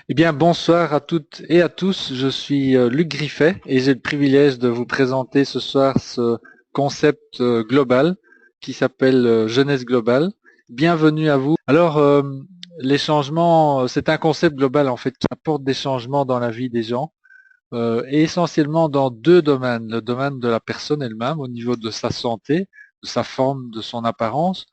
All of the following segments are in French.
Eh bien, bonsoir à toutes et à tous. Je suis Luc Griffet et j'ai le privilège de vous présenter ce soir ce concept global qui s'appelle Jeunesse globale. Bienvenue à vous. Alors, les changements, c'est un concept global en fait qui apporte des changements dans la vie des gens et essentiellement dans deux domaines. Le domaine de la personne elle-même au niveau de sa santé, de sa forme, de son apparence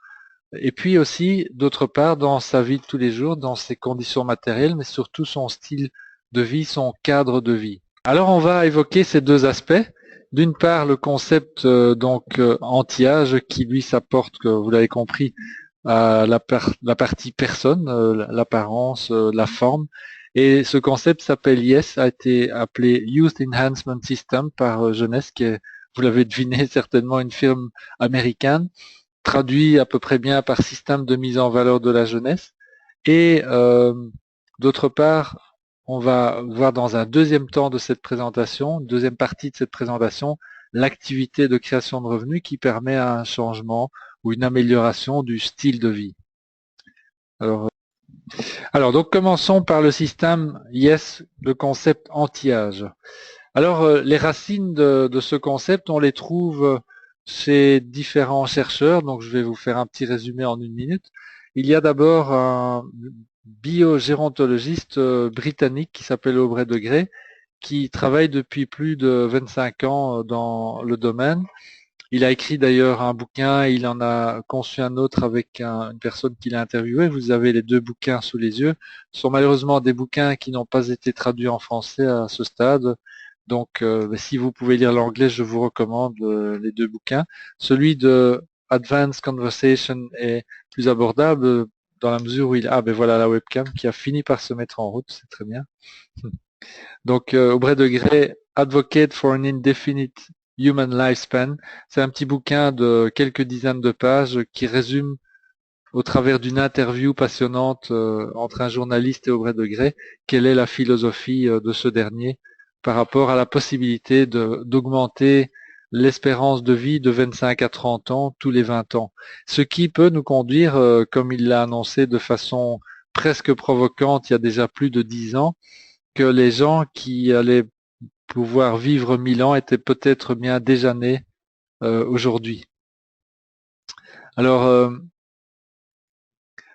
et puis aussi, d'autre part, dans sa vie de tous les jours, dans ses conditions matérielles, mais surtout son style de vie, son cadre de vie. Alors on va évoquer ces deux aspects. D'une part, le concept anti-âge qui lui s'apporte, que vous l'avez compris, à la partie personne, l'apparence, la forme. Et ce concept s'appelle YES, a été appelé Youth Enhancement System par Jeunesse, qui est, vous l'avez deviné, certainement une firme américaine traduit à peu près bien par système de mise en valeur de la jeunesse. Et d'autre part, on va voir dans un deuxième temps de cette présentation, deuxième partie de cette présentation, l'activité de création de revenus qui permet un changement ou une amélioration du style de vie. Alors, donc commençons par le système YES, le concept anti-âge. Alors, les racines de ce concept, on les trouve chez différents chercheurs, donc je vais vous faire un petit résumé en une minute. Il y a d'abord un biogérontologiste britannique qui s'appelle Aubrey de Grey, qui travaille depuis plus de 25 ans dans le domaine. Il a écrit d'ailleurs un bouquin, il en a conçu un autre avec une personne qu'il a interviewée. Vous avez les deux bouquins sous les yeux. Ce sont malheureusement des bouquins qui n'ont pas été traduits en français à ce stade. Donc, si vous pouvez lire l'anglais, je vous recommande les deux bouquins. Celui de Advanced Conversation est plus abordable dans la mesure où ben voilà la webcam qui a fini par se mettre en route, c'est très bien. Donc, Aubrey de Grey, Advocate for an Indefinite Human Lifespan, c'est un petit bouquin de quelques dizaines de pages qui résume au travers d'une interview passionnante entre un journaliste et Aubrey de Grey, quelle est la philosophie de ce dernier par rapport à la possibilité d'augmenter l'espérance de vie de 25 à 30 ans tous les 20 ans. Ce qui peut nous conduire, comme il l'a annoncé de façon presque provocante il y a déjà plus de 10 ans, que les gens qui allaient pouvoir vivre 1000 ans étaient peut-être bien déjà nés aujourd'hui. Alors,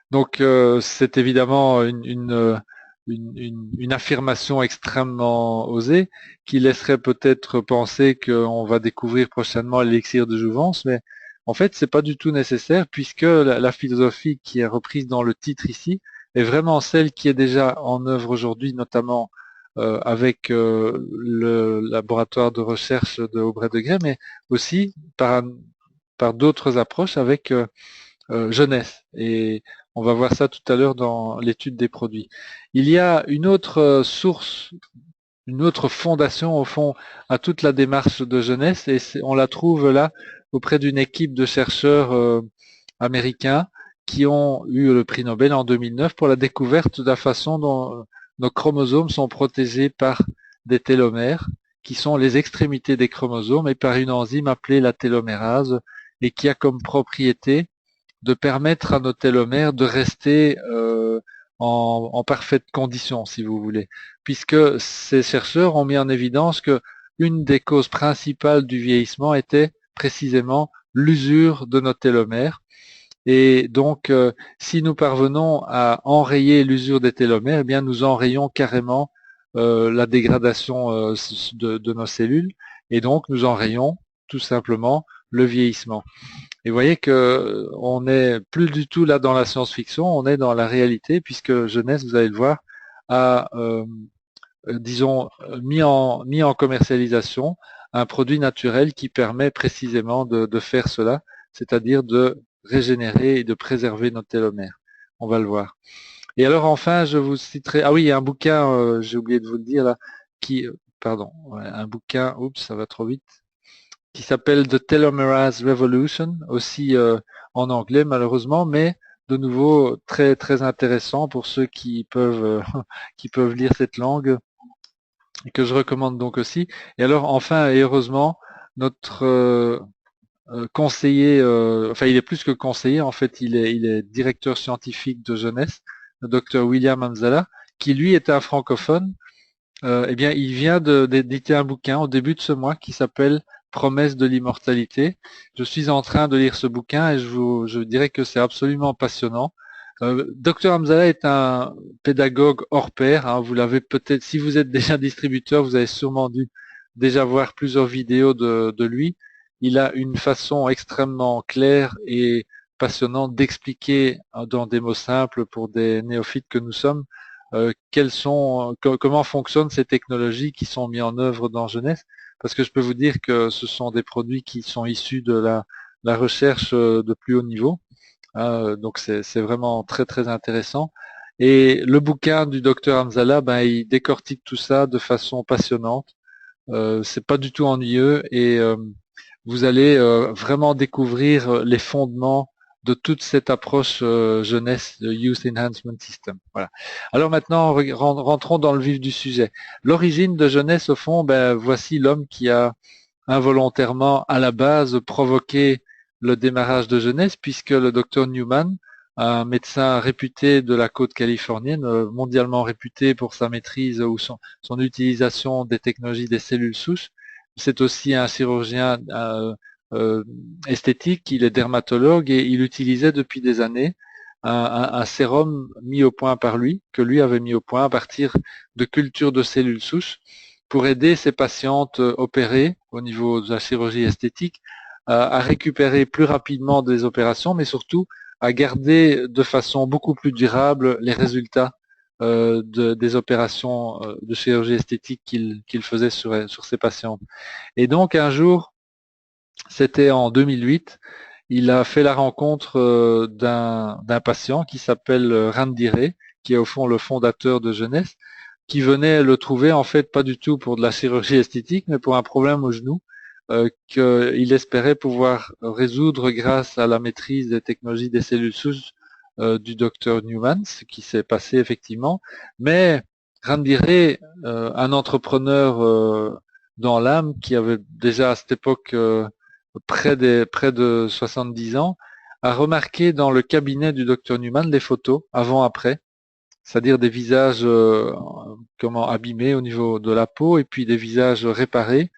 donc c'est évidemment une affirmation extrêmement osée qui laisserait peut-être penser qu'on va découvrir prochainement l'élixir de jouvence, mais en fait c'est pas du tout nécessaire puisque la philosophie qui est reprise dans le titre ici est vraiment celle qui est déjà en œuvre aujourd'hui, notamment avec le laboratoire de recherche de Aubrey de Grey, mais aussi par d'autres approches avec jeunesse. Et on va voir ça tout à l'heure dans l'étude des produits. Il y a une autre source, une autre fondation au fond à toute la démarche de jeunesse et on la trouve là auprès d'une équipe de chercheurs américains qui ont eu le prix Nobel en 2009 pour la découverte de la façon dont nos chromosomes sont protégés par des télomères qui sont les extrémités des chromosomes et par une enzyme appelée la télomérase et qui a comme propriété de permettre à nos télomères de rester en parfaite condition, si vous voulez, puisque ces chercheurs ont mis en évidence que une des causes principales du vieillissement était précisément l'usure de nos télomères. Et donc, si nous parvenons à enrayer l'usure des télomères, eh bien, nous enrayons carrément la dégradation de nos cellules, et donc nous enrayons tout simplement le vieillissement. Et vous voyez que on n'est plus du tout là dans la science-fiction, on est dans la réalité, puisque Jeunesse, vous allez le voir, a, disons, mis en commercialisation un produit naturel qui permet précisément de faire cela, c'est-à-dire de régénérer et de préserver nos télomères. On va le voir. Et alors enfin, je vous citerai, ah oui, il y a un bouquin, j'ai oublié de vous le dire là, pardon, ouais, un bouquin, oups, ça va trop vite, qui s'appelle The Telomerase Revolution, aussi en anglais malheureusement, mais de nouveau très très intéressant pour ceux qui peuvent qui peuvent lire cette langue et que je recommande donc aussi. Et alors enfin et heureusement notre conseiller, enfin il est plus que conseiller en fait, il est directeur scientifique de jeunesse, le docteur William Hamzala, qui lui est un francophone, eh bien, il vient d'éditer un bouquin au début de ce mois qui s'appelle Promesse de l'immortalité. Je suis en train de lire ce bouquin et je dirais que c'est absolument passionnant. Dr Hamzallah est un pédagogue hors pair, hein. Vous l'avez peut-être, si vous êtes déjà distributeur, vous avez sûrement dû déjà voir plusieurs vidéos de lui. Il a une façon extrêmement claire et passionnante d'expliquer dans des mots simples pour des néophytes que nous sommes comment fonctionnent ces technologies qui sont mises en œuvre dans Jeunesse, parce que je peux vous dire que ce sont des produits qui sont issus de la recherche de plus haut niveau. Donc c'est vraiment très très intéressant. Et le bouquin du docteur Hamzallah, ben, il décortique tout ça de façon passionnante. C'est pas du tout ennuyeux et vous allez vraiment découvrir les fondements de toute cette approche jeunesse, de Youth Enhancement System. Voilà. Alors maintenant, rentrons dans le vif du sujet. L'origine de jeunesse, au fond, ben, voici l'homme qui a involontairement, à la base, provoqué le démarrage de jeunesse, puisque le docteur Newman, un médecin réputé de la côte californienne, mondialement réputé pour sa maîtrise ou son utilisation des technologies des cellules souches, c'est aussi un chirurgien euh, esthétique, il est dermatologue et il utilisait depuis des années un sérum mis au point par lui, que lui avait mis au point à partir de cultures de cellules souches, pour aider ces patientes opérées au niveau de la chirurgie esthétique à récupérer plus rapidement des opérations, mais surtout à garder de façon beaucoup plus durable les résultats des opérations de chirurgie esthétique qu'il faisait sur ces patientes. Et donc un jour, c'était en 2008, il a fait la rencontre d'un patient qui s'appelle Randy Ray, qui est au fond le fondateur de Jeunesse, qui venait le trouver en fait pas du tout pour de la chirurgie esthétique, mais pour un problème au genou qu'il espérait pouvoir résoudre grâce à la maîtrise des technologies des cellules souches du docteur Newman, ce qui s'est passé effectivement. Mais Randy Ray, un entrepreneur dans l'âme qui avait déjà à cette époque près de 70 ans, a remarqué dans le cabinet du docteur Newman les photos avant-après, c'est-à-dire des visages comment abîmés au niveau de la peau et puis des visages réparés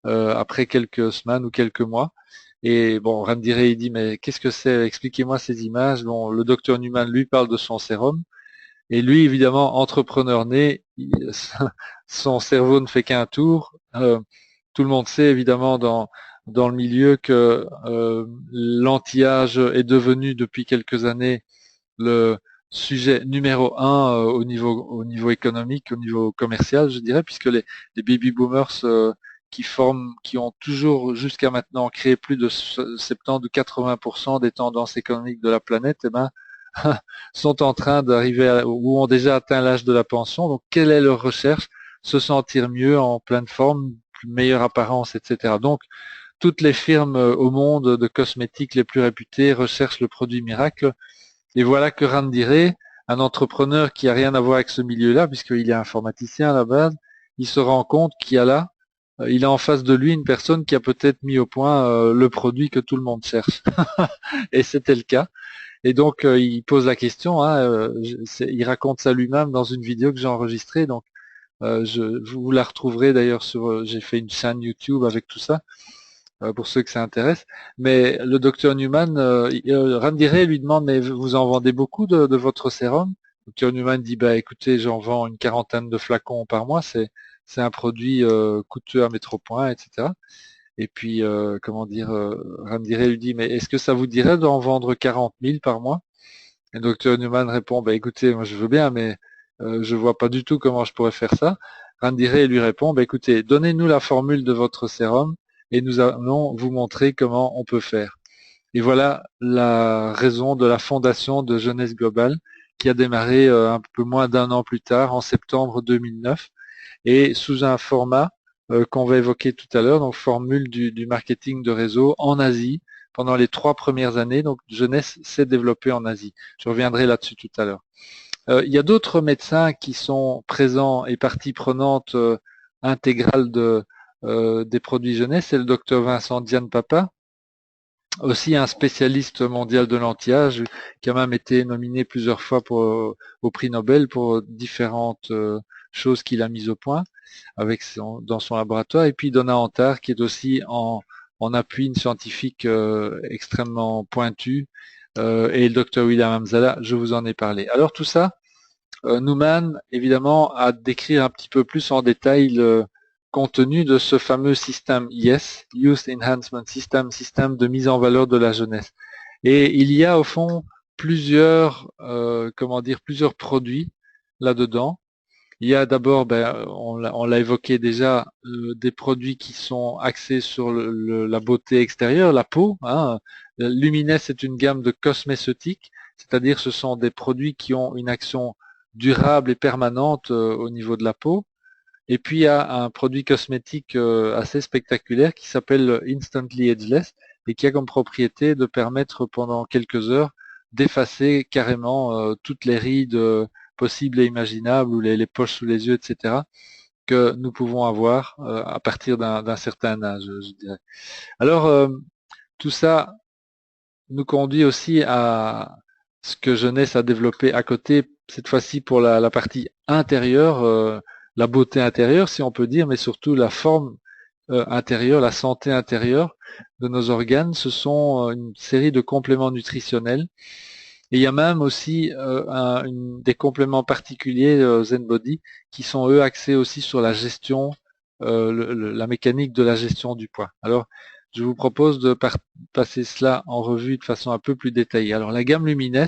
après quelques semaines ou quelques mois. Et bon, Randy Ray dit mais qu'est-ce que c'est? Expliquez-moi ces images. Bon, le docteur Newman lui parle de son sérum et lui évidemment entrepreneur né, son cerveau ne fait qu'un tour. Tout le monde sait évidemment dans le milieu que l'anti-âge est devenu depuis quelques années le sujet numéro un au niveau économique, au niveau commercial, je dirais, puisque les baby boomers qui ont toujours jusqu'à maintenant créé plus de 70 ou 80% des tendances économiques de la planète, eh ben, sont en train d'arriver ou ont déjà atteint l'âge de la pension. Donc, quelle est leur recherche? Se sentir mieux, en pleine forme, meilleure apparence, etc. Donc, toutes les firmes au monde de cosmétiques les plus réputées recherchent le produit miracle. Et voilà que Randy Ray, un entrepreneur qui a rien à voir avec ce milieu-là, puisqu'il est informaticien à la base, il se rend compte qu'il y a là, il a en face de lui une personne qui a peut-être mis au point le produit que tout le monde cherche. Et c'était le cas. Et donc il pose la question, hein, il raconte ça lui-même dans une vidéo que j'ai enregistrée. Donc vous la retrouverez d'ailleurs sur, j'ai fait une chaîne YouTube avec tout ça pour ceux que ça intéresse. Mais le docteur Newman, Randy Ray lui demande mais vous en vendez beaucoup de votre sérum? Le docteur Newman dit bah écoutez j'en vends une quarantaine de flacons par mois, c'est un produit coûteux à mettre au point, etc. Et puis, comment dire, Randy Ray lui dit, mais est-ce que ça vous dirait d'en vendre 40 000 par mois? Et le docteur Newman répond, bah écoutez, moi je veux bien, mais je vois pas du tout comment je pourrais faire ça. Randy Ray lui répond, bah écoutez, donnez-nous la formule de votre sérum et nous allons vous montrer comment on peut faire. Et voilà la raison de la fondation de Jeunesse Globale qui a démarré un peu moins d'un an plus tard, en septembre 2009, et sous un format qu'on va évoquer tout à l'heure, donc formule du marketing de réseau en Asie pendant les 3 premières années. Donc Jeunesse s'est développée en Asie. Je reviendrai là-dessus tout à l'heure. Il y a d'autres médecins qui sont présents et partie prenante intégrale des produits Jeunesse. C'est le docteur Vincent Diane Papa, aussi un spécialiste mondial de l'anti-âge qui a même été nominé plusieurs fois au prix Nobel pour différentes choses qu'il a mises au point dans son laboratoire. Et puis Donna Antar qui est aussi en appui scientifique extrêmement pointu et le docteur William Hamzala, je vous en ai parlé. Alors tout ça nous mène évidemment à décrire un petit peu plus en détail le contenu de ce fameux système YES, Youth Enhancement System, système de mise en valeur de la jeunesse. Et il y a au fond plusieurs, plusieurs produits là-dedans. Il y a d'abord, on l'a évoqué déjà, des produits qui sont axés sur la beauté extérieure, la peau. Hein. Lumines est une gamme de cosmétiques, c'est-à-dire ce sont des produits qui ont une action durable et permanente au niveau de la peau. Et puis il y a un produit cosmétique assez spectaculaire qui s'appelle Instantly Ageless et qui a comme propriété de permettre pendant quelques heures d'effacer carrément toutes les rides possibles et imaginables ou les poches sous les yeux, etc. que nous pouvons avoir à partir d'un certain âge, je dirais. Alors tout ça nous conduit aussi à ce que Jeunesse a développé à côté, cette fois-ci pour la partie intérieure, la beauté intérieure, si on peut dire, mais surtout la forme intérieure, la santé intérieure de nos organes. Ce sont une série de compléments nutritionnels. Et il y a même aussi des compléments particuliers Zen Body qui sont eux axés aussi sur la gestion, la mécanique de la gestion du poids. Alors, je vous propose de passer cela en revue de façon un peu plus détaillée. Alors, la gamme Lumines,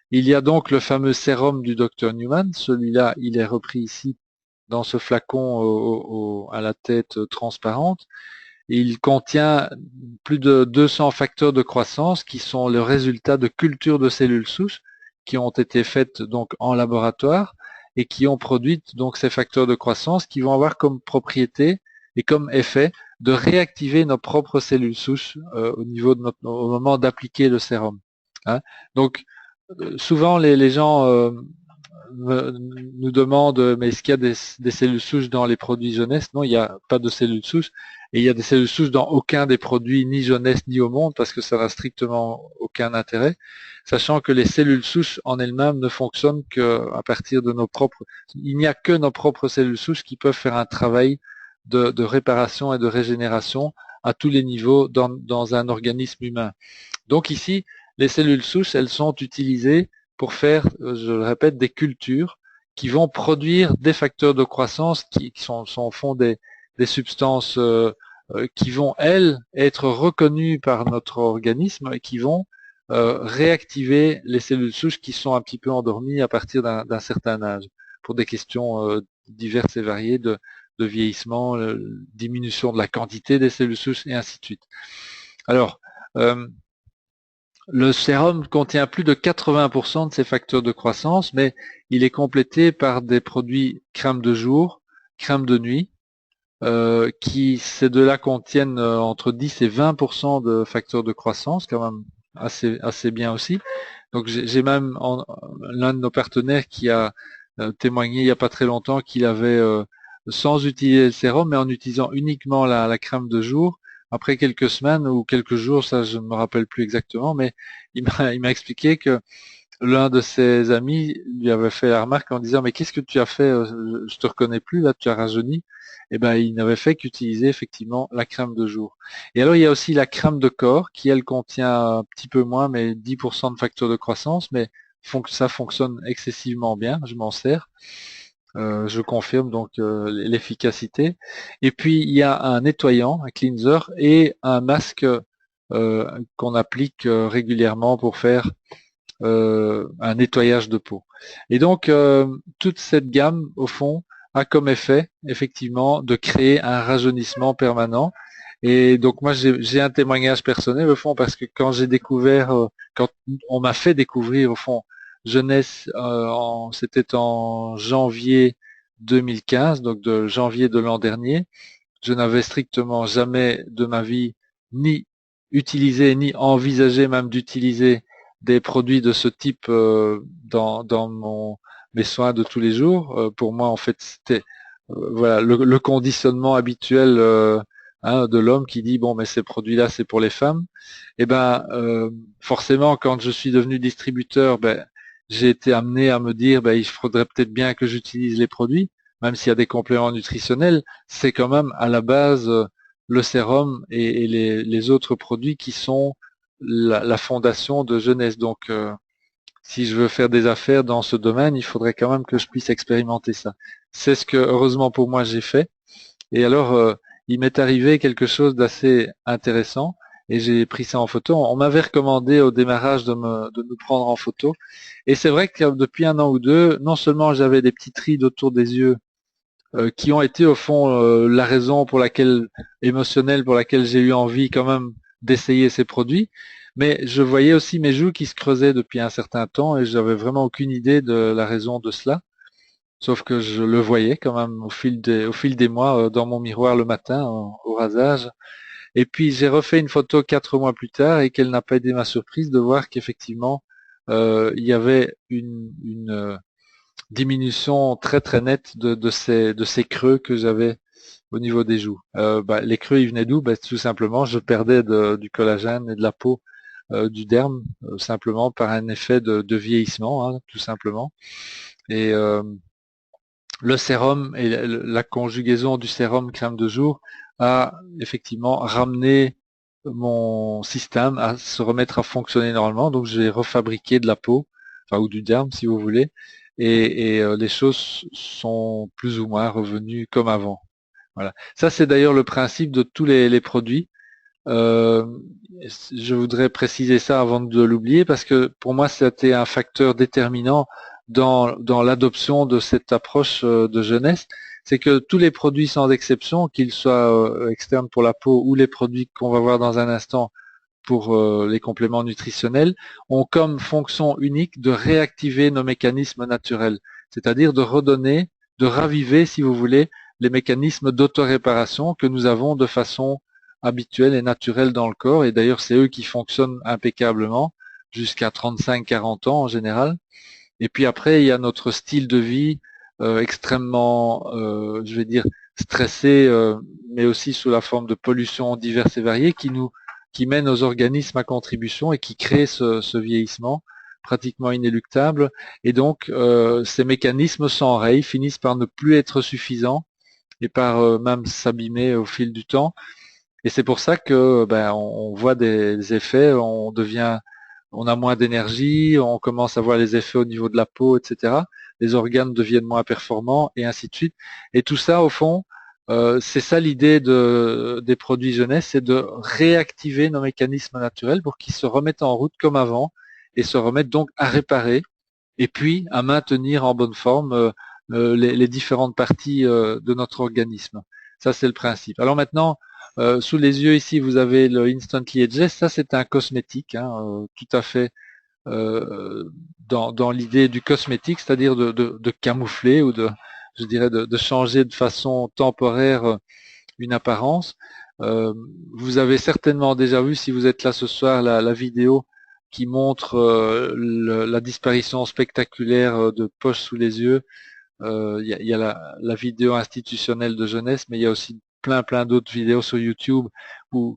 il y a donc le fameux sérum du Dr Newman. Celui-là, il est repris ici dans ce flacon à la tête transparente. Il contient plus de 200 facteurs de croissance qui sont le résultat de cultures de cellules souches qui ont été faites donc en laboratoire et qui ont produit donc ces facteurs de croissance qui vont avoir comme propriété et comme effet de réactiver nos propres cellules souches au moment d'appliquer le sérum. Hein. Donc souvent les gens nous demandent mais est-ce qu'il y a des cellules souches dans les produits jeunesse? Non, il n'y a pas de cellules souches. Et il y a des cellules souches dans aucun des produits, ni jeunesse, ni au monde, parce que ça n'a strictement aucun intérêt, sachant que les cellules souches en elles-mêmes ne fonctionnent qu'à partir de nos propres... Il n'y a que nos propres cellules souches qui peuvent faire un travail de réparation et de régénération à tous les niveaux dans un organisme humain. Donc ici, les cellules souches, elles sont utilisées pour faire, je le répète, des cultures qui vont produire des facteurs de croissance qui sont au fond des substances qui vont, elles, être reconnues par notre organisme et qui vont réactiver les cellules souches qui sont un petit peu endormies à partir d'un certain âge pour des questions diverses et variées de vieillissement, diminution de la quantité des cellules souches et ainsi de suite. Alors, le sérum contient plus de 80% de ces facteurs de croissance, mais il est complété par des produits crème de jour, crème de nuit, qui ces deux-là contiennent entre 10 et 20% de facteurs de croissance, quand même assez bien aussi. Donc j'ai même l'un de nos partenaires qui a témoigné il n'y a pas très longtemps qu'il avait, sans utiliser le sérum, mais en utilisant uniquement la crème de jour, après quelques semaines ou quelques jours, ça je ne me rappelle plus exactement, mais il m'a expliqué que l'un de ses amis lui avait fait la remarque en disant mais qu'est-ce que tu as fait, je te reconnais plus, là tu as rajeuni. Et ben il n'avait fait qu'utiliser effectivement la crème de jour. Et alors il y a aussi la crème de corps qui elle contient un petit peu moins mais 10% de facteurs de croissance, mais ça fonctionne excessivement bien, je m'en sers. Je confirme donc l'efficacité. Et puis il y a un nettoyant, un cleanser et un masque qu'on applique régulièrement pour faire un nettoyage de peau. Et donc toute cette gamme au fond a comme effet effectivement de créer un rajeunissement permanent. Et donc moi j'ai un témoignage personnel au fond parce que quand j'ai découvert, quand on m'a fait découvrir au fond Jeunesse, c'était en janvier 2015, donc de janvier de l'an dernier, je n'avais strictement jamais de ma vie ni utilisé ni envisagé même d'utiliser des produits de ce type dans mes soins de tous les jours. Pour moi, en fait, c'était voilà le conditionnement habituel hein, de l'homme qui dit bon mais ces produits-là c'est pour les femmes. Et ben forcément quand je suis devenu distributeur, ben j'ai été amené à me dire ben il faudrait peut-être bien que j'utilise les produits, même s'il y a des compléments nutritionnels, c'est quand même à la base le sérum et les autres produits qui sont la fondation de Jeunesse. Donc si je veux faire des affaires dans ce domaine, il faudrait quand même que je puisse expérimenter ça. C'est ce que, heureusement pour moi, j'ai fait. Et alors, il m'est arrivé quelque chose d'assez intéressant et j'ai pris ça en photo. On m'avait recommandé au démarrage de nous prendre en photo. Et c'est vrai que depuis un an ou deux, non seulement j'avais des petites rides autour des yeux qui ont été au fond la raison pour laquelle émotionnelle pour laquelle j'ai eu envie quand même d'essayer ces produits, mais je voyais aussi mes joues qui se creusaient depuis un certain temps et j'avais vraiment aucune idée de la raison de cela. Sauf que je le voyais quand même au fil des mois dans mon miroir le matin au rasage. Et puis j'ai refait une photo 4 mois plus tard et quelle n'a pas été ma surprise de voir qu'effectivement il y avait une diminution très très nette de ces creux que j'avais au niveau des joues. Les creux, ils venaient d'où? Tout simplement, je perdais du collagène et de la peau du derme, simplement par un effet de vieillissement, hein, tout simplement. Et le sérum et la conjugaison du sérum crème de jour a effectivement ramené mon système à se remettre à fonctionner normalement. Donc j'ai refabriqué de la peau, enfin ou du derme si vous voulez, et les choses sont plus ou moins revenues comme avant. Voilà. Ça c'est d'ailleurs le principe de tous les produits. Euh, je voudrais préciser ça avant de l'oublier parce que pour moi c'était un facteur déterminant dans l'adoption de cette approche de jeunesse. C'est que tous les produits sans exception, qu'ils soient externes pour la peau ou les produits qu'on va voir dans un instant pour les compléments nutritionnels, ont comme fonction unique de réactiver nos mécanismes naturels, c'est-à-dire de redonner, de raviver, si vous voulez, les mécanismes d'autoréparation que nous avons de façon habituelle et naturelle dans le corps. Et d'ailleurs, c'est eux qui fonctionnent impeccablement jusqu'à 35-40 ans en général. Et puis après, il y a notre style de vie extrêmement, je vais dire, stressé, mais aussi sous la forme de pollution diverses et variées, qui mène nos organismes à contribution et qui crée ce vieillissement pratiquement inéluctable. Et donc, ces mécanismes s'enrayent, finissent par ne plus être suffisants et par même s'abîmer au fil du temps. Et c'est pour ça que on voit des effets, on a moins d'énergie, on commence à voir les effets au niveau de la peau, etc. Les organes deviennent moins performants et ainsi de suite. Et tout ça, au fond, c'est ça l'idée des produits jeunesse, c'est de réactiver nos mécanismes naturels pour qu'ils se remettent en route comme avant et se remettent donc à réparer et puis à maintenir en bonne forme les différentes parties de notre organisme. Ça, c'est le principe. Alors maintenant, sous les yeux ici, vous avez le Instantly Ageless. Ça, c'est un cosmétique, hein, tout à fait dans l'idée du cosmétique, c'est-à-dire de camoufler ou je dirais, de changer de façon temporaire une apparence. Vous avez certainement déjà vu, si vous êtes là ce soir, la vidéo qui montre la disparition spectaculaire de poches sous les yeux. Il y a la vidéo institutionnelle de jeunesse, mais il y a aussi plein d'autres vidéos sur YouTube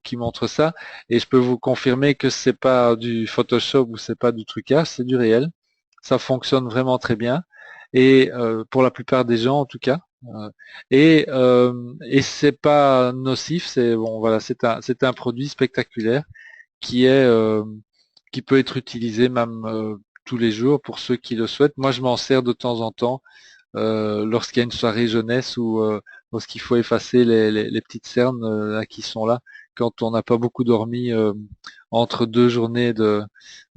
qui montrent ça. Et je peux vous confirmer que c'est pas du Photoshop ou c'est pas du trucage, c'est du réel. Ça fonctionne vraiment très bien. Et pour la plupart des gens, en tout cas. Et c'est pas nocif. C'est bon, voilà, c'est un produit spectaculaire qui est qui peut être utilisé même tous les jours pour ceux qui le souhaitent. Moi, je m'en sers de temps en temps lorsqu'il y a une soirée jeunesse ou lorsqu'il faut effacer les petites cernes là, qui sont là quand on n'a pas beaucoup dormi entre deux journées de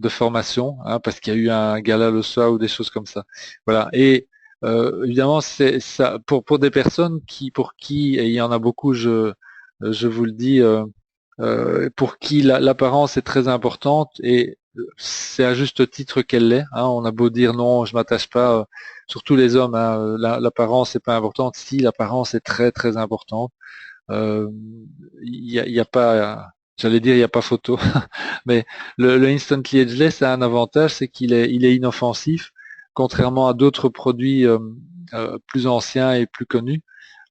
formation, hein, parce qu'il y a eu un gala le soir ou des choses comme ça. Voilà. Et évidemment, c'est ça pour des personnes pour qui, et il y en a beaucoup, je vous le dis, pour qui l'apparence est très importante et c'est à juste titre qu'elle l'est. Hein. On a beau dire non, je m'attache pas, surtout les hommes, hein, l'apparence n'est pas importante. Si, l'apparence est très très importante. Euh, y a pas, j'allais dire il n'y a pas photo, mais le Instantly Ageless a un avantage, c'est il est inoffensif, contrairement à d'autres produits plus anciens et plus connus.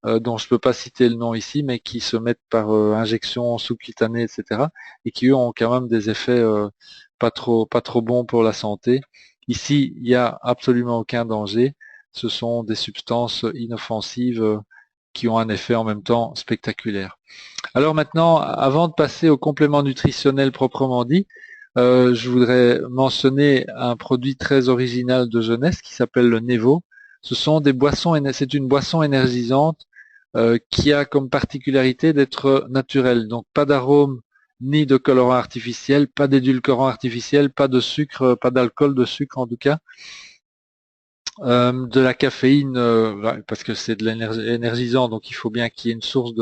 dont je ne peux pas citer le nom ici, mais qui se mettent par injection sous-cutanée, etc., et qui eux ont quand même des effets pas trop bons pour la santé. Ici, il n'y a absolument aucun danger. Ce sont des substances inoffensives qui ont un effet en même temps spectaculaire. Alors maintenant, avant de passer au complément nutritionnel proprement dit, je voudrais mentionner un produit très original de jeunesse qui s'appelle le Nevo. Ce sont des boissons, c'est une boisson énergisante qui a comme particularité d'être naturelle. Donc pas d'arôme ni de colorant artificiel, pas d'édulcorant artificiel, pas de sucre, pas d'alcool de sucre en tout cas. De la caféine, parce que c'est de l'énergie énergisant, donc il faut bien qu'il y ait une source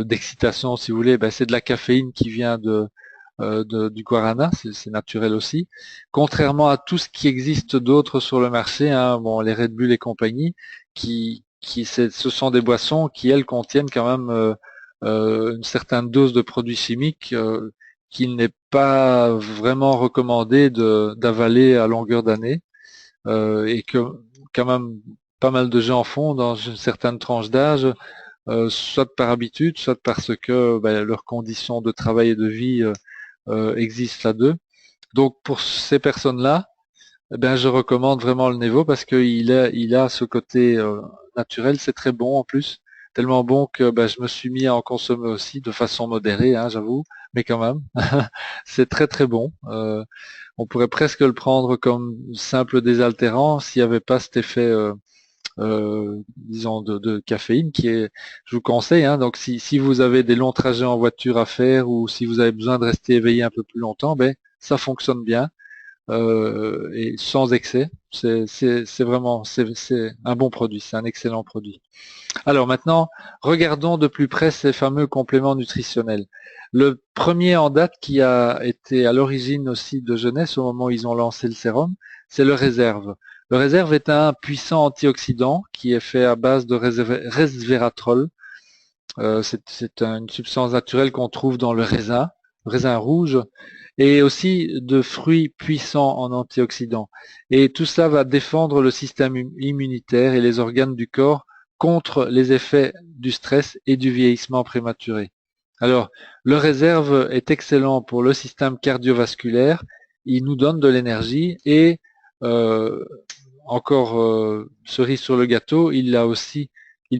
d'excitation, si vous voulez. Ben, c'est de la caféine qui vient du guarana, c'est naturel aussi. Contrairement à tout ce qui existe d'autre sur le marché, hein, bon, les Red Bull et compagnie, ce sont des boissons qui, elles, contiennent quand même une certaine dose de produits chimiques qu'il n'est pas vraiment recommandé d'avaler à longueur d'année. Et que quand même pas mal de gens font dans une certaine tranche d'âge, soit par habitude, soit parce que leurs conditions de travail et de vie existent là-dedans. Donc pour ces personnes-là, je recommande vraiment le Nevo parce qu'il a ce côté naturel, c'est très bon en plus, tellement bon que je me suis mis à en consommer aussi de façon modérée, hein, j'avoue, mais quand même, c'est très très bon. On pourrait presque le prendre comme simple désaltérant s'il n'y avait pas cet effet, disons, de caféine qui est, je vous conseille, hein, donc si vous avez des longs trajets en voiture à faire ou si vous avez besoin de rester éveillé un peu plus longtemps, ça fonctionne bien et sans excès. C'est vraiment, c'est un bon produit, c'est un excellent produit. Alors maintenant, regardons de plus près ces fameux compléments nutritionnels. Le premier en date qui a été à l'origine aussi de Jeunesse au moment où ils ont lancé le sérum, c'est le réserve. Le réserve est un puissant antioxydant qui est fait à base de resveratrol. C'est une substance naturelle qu'on trouve dans le raisin rouge, et aussi de fruits puissants en antioxydants. Et tout cela va défendre le système immunitaire et les organes du corps contre les effets du stress et du vieillissement prématuré. Alors, le réserve est excellent pour le système cardiovasculaire, il nous donne de l'énergie et euh, encore cerise sur le gâteau, il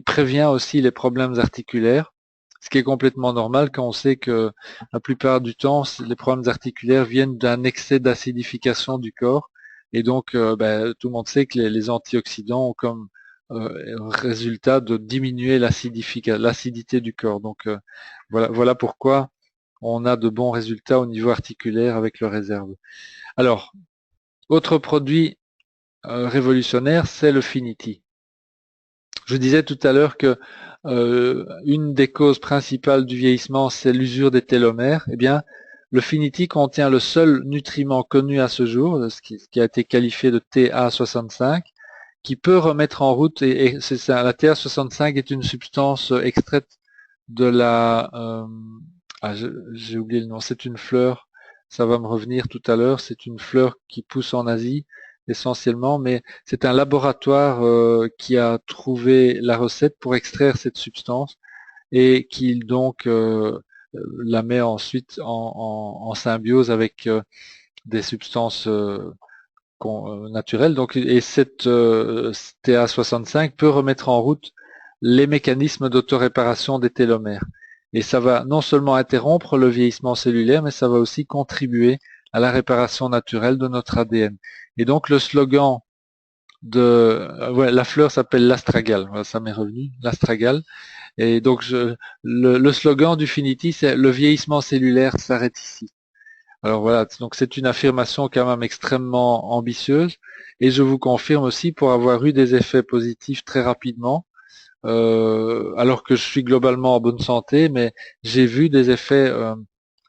prévient aussi les problèmes articulaires, ce qui est complètement normal quand on sait que la plupart du temps, les problèmes articulaires viennent d'un excès d'acidification du corps. Et donc, tout le monde sait que les antioxydants ont comme résultat de diminuer l'acidité du corps. Donc, voilà pourquoi on a de bons résultats au niveau articulaire avec le réserve. Alors, autre produit révolutionnaire, c'est le Finity. Je disais tout à l'heure que une des causes principales du vieillissement, c'est l'usure des télomères. Eh bien, le Finity contient le seul nutriment connu à ce jour, ce qui a été qualifié de TA65, qui peut remettre en route, et c'est ça, la TA65 est une substance extraite de j'ai oublié le nom, c'est une fleur, ça va me revenir tout à l'heure, c'est une fleur qui pousse en Asie essentiellement, mais c'est un laboratoire qui a trouvé la recette pour extraire cette substance et qui donc la met ensuite en symbiose avec des substances naturelles. Donc, et cette TA65 peut remettre en route les mécanismes d'autoréparation des télomères. Et ça va non seulement interrompre le vieillissement cellulaire, mais ça va aussi contribuer à la réparation naturelle de notre ADN. Et donc le slogan la fleur s'appelle l'astragale, voilà, ça m'est revenu, l'astragale. Et donc le slogan du Finity, c'est le vieillissement cellulaire s'arrête ici. Alors voilà, donc c'est une affirmation quand même extrêmement ambitieuse, et je vous confirme aussi pour avoir eu des effets positifs très rapidement, alors que je suis globalement en bonne santé, mais j'ai vu des effets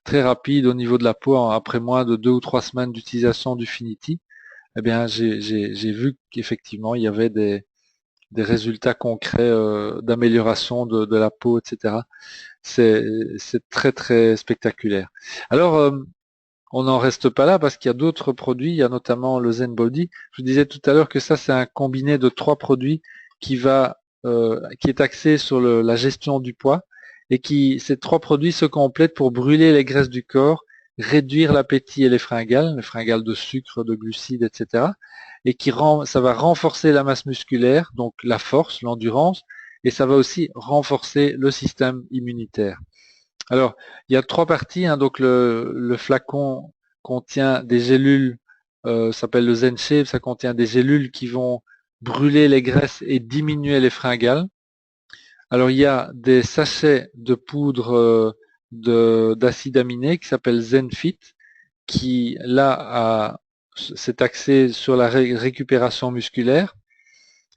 très rapides au niveau de la peau après moins de 2 ou 3 semaines d'utilisation du Finity. Eh bien, j'ai vu qu'effectivement, il y avait des résultats concrets d'amélioration de la peau, etc. C'est très, très spectaculaire. Alors, on n'en reste pas là parce qu'il y a d'autres produits, il y a notamment le Zen Body. Je vous disais tout à l'heure que ça, c'est un combiné de 3 produits qui va qui est axé sur la gestion du poids et ces 3 produits se complètent pour brûler les graisses du corps, réduire l'appétit et les fringales de sucre, de glucides, etc. Et ça va renforcer la masse musculaire, donc la force, l'endurance, et ça va aussi renforcer le système immunitaire. Alors, il y a 3 parties, hein, donc le flacon contient des gélules, s'appelle le ZenShape, ça contient des gélules qui vont brûler les graisses et diminuer les fringales. Alors il y a des sachets de poudre d'acide aminé qui s'appelle ZenFit, qui là s'est axé sur la récupération musculaire.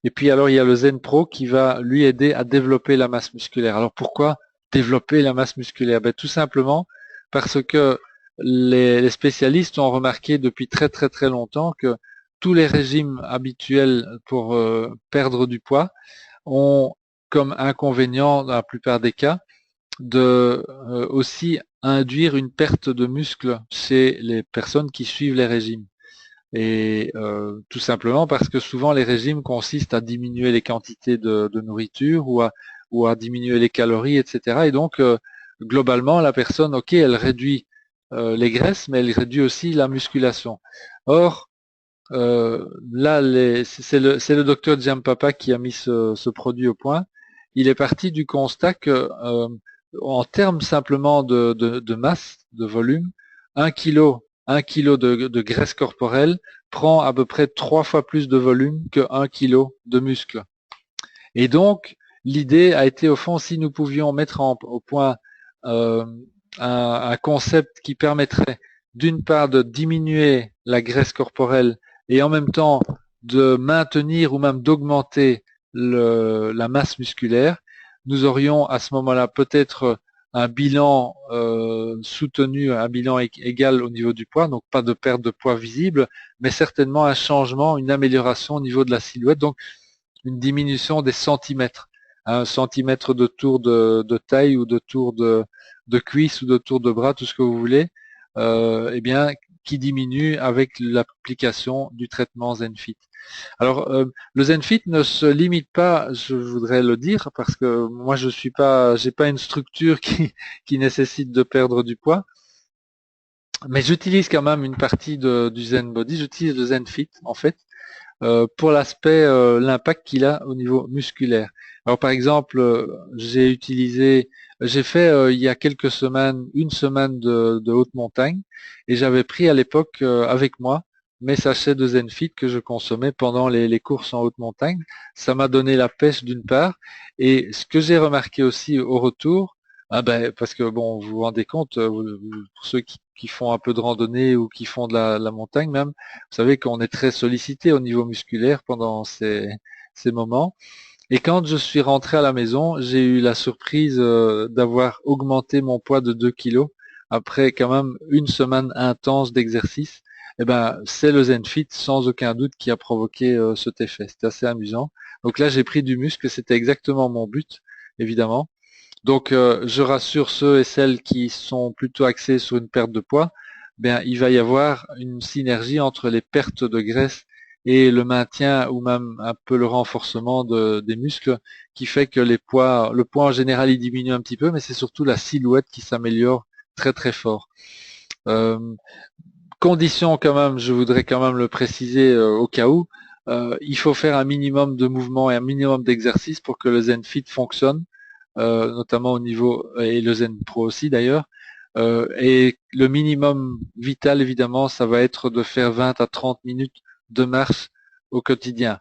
Et puis alors il y a le ZenPro qui va lui aider à développer la masse musculaire. Alors pourquoi développer la masse musculaire? Ben, tout simplement parce que les spécialistes ont remarqué depuis très très très longtemps que tous les régimes habituels pour perdre du poids ont comme inconvénient dans la plupart des cas de aussi induire une perte de muscle chez les personnes qui suivent les régimes. Et tout simplement parce que souvent les régimes consistent à diminuer les quantités de nourriture ou à diminuer les calories, etc. Et donc globalement la personne, ok, elle réduit les graisses, mais elle réduit aussi la musculation. Or, là, c'est le docteur Giampapa qui a mis ce produit au point. Il est parti du constat que, en termes simplement de masse, de volume, 1 kilo de graisse corporelle prend à peu près 3 fois plus de volume que 1 kilo de muscle. Et donc, l'idée a été, au fond, si nous pouvions mettre au point un concept qui permettrait, d'une part, de diminuer la graisse corporelle et en même temps de maintenir ou même d'augmenter la masse musculaire, nous aurions à ce moment-là peut-être un bilan soutenu, un bilan égal au niveau du poids, donc pas de perte de poids visible, mais certainement un changement, une amélioration au niveau de la silhouette, donc une diminution des centimètres, un centimètre de tour de taille ou de tour de cuisse ou de tour de bras, tout ce que vous voulez, eh bien, qui diminue avec l'application du traitement ZenFit. Alors, le ZenFit ne se limite pas, je voudrais le dire, parce que moi je suis pas, j'ai pas une structure qui nécessite de perdre du poids, mais j'utilise quand même une partie du ZenBody, j'utilise le ZenFit en fait, pour l'aspect, l'impact qu'il a au niveau musculaire. Alors par exemple, j'ai fait il y a quelques semaines, une semaine de haute montagne, et j'avais pris à l'époque avec moi mes sachets de ZenFit que je consommais pendant les courses en haute montagne. Ça m'a donné la pêche d'une part, et ce que j'ai remarqué aussi au retour, ah ben, parce que bon, vous vous rendez compte, pour ceux qui font un peu de randonnée ou qui font de la montagne même, vous savez qu'on est très sollicité au niveau musculaire pendant ces moments. Et quand je suis rentré à la maison, j'ai eu la surprise d'avoir augmenté mon poids de 2 kilos après quand même une semaine intense d'exercice. Eh ben, c'est le ZenFit sans aucun doute qui a provoqué cet effet. C'était assez amusant. Donc là, j'ai pris du muscle, c'était exactement mon but, évidemment. Donc, je rassure ceux et celles qui sont plutôt axés sur une perte de poids, bien, il va y avoir une synergie entre les pertes de graisse et le maintien ou même un peu le renforcement des muscles qui fait que le poids en général il diminue un petit peu, mais c'est surtout la silhouette qui s'améliore très très fort. Euh, Condition quand même, je voudrais quand même le préciser au cas où, il faut faire un minimum de mouvement et un minimum d'exercice pour que le ZenFit fonctionne, notamment au niveau, et le Zen Pro aussi d'ailleurs. Et le minimum vital, évidemment, ça va être de faire 20 à 30 minutes de marche au quotidien,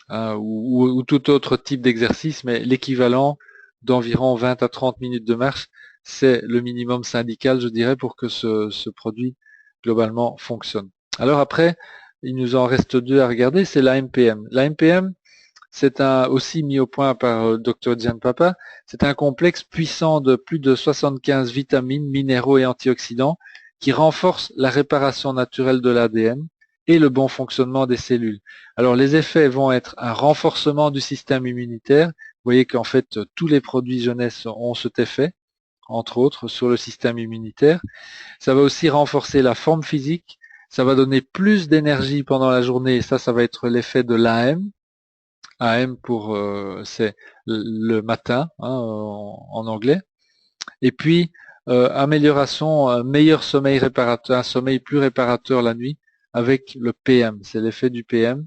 hein, ou tout autre type d'exercice, mais l'équivalent d'environ 20 à 30 minutes de marche, c'est le minimum syndical, je dirais, pour que ce produit globalement fonctionne. Alors après, il nous en reste deux à regarder, c'est l'AMPM. L'AMPM, c'est aussi mis au point par Dr Giampapa, c'est un complexe puissant de plus de 75 vitamines, minéraux et antioxydants qui renforce la réparation naturelle de l'ADN et le bon fonctionnement des cellules. Alors les effets vont être un renforcement du système immunitaire. Vous voyez qu'en fait tous les produits jeunesse ont cet effet, entre autres sur le système immunitaire. Ça va aussi renforcer la forme physique, ça va donner plus d'énergie pendant la journée, et ça va être l'effet de l'AM. AM pour c'est le matin hein, en anglais. Et puis amélioration, meilleur sommeil réparateur, un sommeil plus réparateur la nuit avec le PM. C'est l'effet du PM.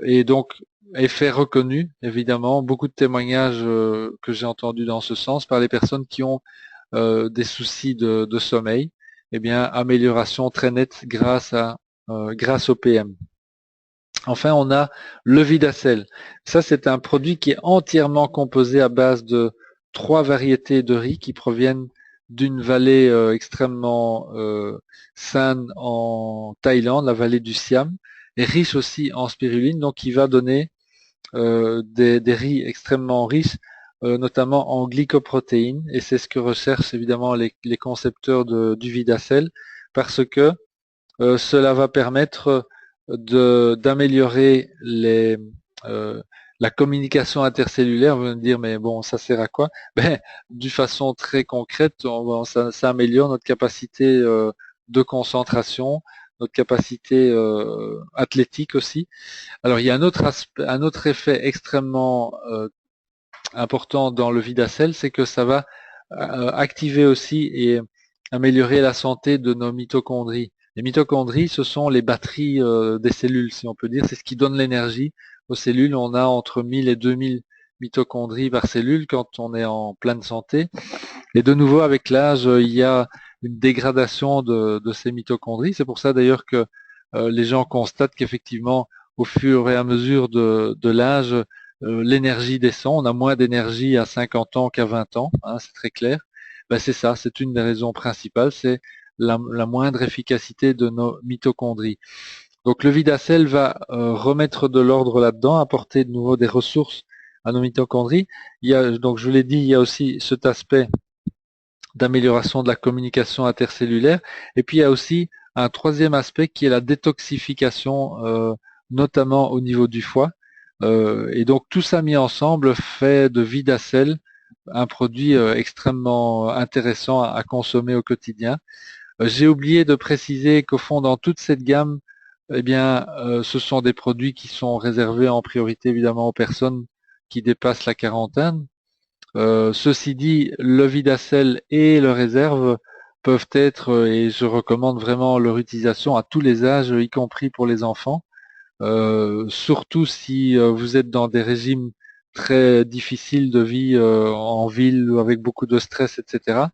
Et donc effet reconnu évidemment. Beaucoup de témoignages que j'ai entendus dans ce sens par les personnes qui ont des soucis de sommeil. Eh bien amélioration très nette grâce au PM. Enfin, on a le Vidacel. Ça, c'est un produit qui est entièrement composé à base de 3 variétés de riz qui proviennent d'une vallée extrêmement saine en Thaïlande, la vallée du Siam, et riche aussi en spiruline, donc qui va donner des riz extrêmement riches, notamment en glycoprotéines, et c'est ce que recherchent évidemment les concepteurs du Vidacel, parce que cela va permettre d'améliorer euh, la communication intercellulaire. Vous allez me dire, mais bon, ça sert à quoi? Ben, d'une façon très concrète, ça améliore notre capacité de concentration, notre capacité athlétique aussi. Alors, il y a un autre aspect, un autre effet extrêmement important dans le Vidacel, c'est que ça va activer aussi et améliorer la santé de nos mitochondries. Les mitochondries, ce sont les batteries des cellules, si on peut dire. C'est ce qui donne l'énergie aux cellules. On a entre 1000 et 2000 mitochondries par cellule quand on est en pleine santé. Et de nouveau, avec l'âge, il y a une dégradation de ces mitochondries. C'est pour ça d'ailleurs que les gens constatent qu'effectivement, au fur et à mesure de l'âge, l'énergie descend. On a moins d'énergie à 50 ans qu'à 20 ans, hein, c'est très clair. Ben, c'est ça, c'est une des raisons principales, c'est la moindre efficacité de nos mitochondries. Donc le Vidacel va remettre de l'ordre là-dedans, apporter de nouveau des ressources à nos mitochondries. Il y a, donc je vous l'ai dit, il y a aussi cet aspect d'amélioration de la communication intercellulaire. Et puis il y a aussi un troisième aspect qui est la détoxification, notamment au niveau du foie. Et donc tout ça mis ensemble fait de Vidacel un produit extrêmement intéressant à consommer au quotidien. J'ai oublié de préciser qu'au fond, dans toute cette gamme, eh bien, ce sont des produits qui sont réservés en priorité évidemment aux personnes qui dépassent la quarantaine. Ceci dit, le Vidacel et le réserve peuvent être, et je recommande vraiment leur utilisation à tous les âges, y compris pour les enfants, surtout si vous êtes dans des régimes très difficiles de vie en ville ou avec beaucoup de stress, etc.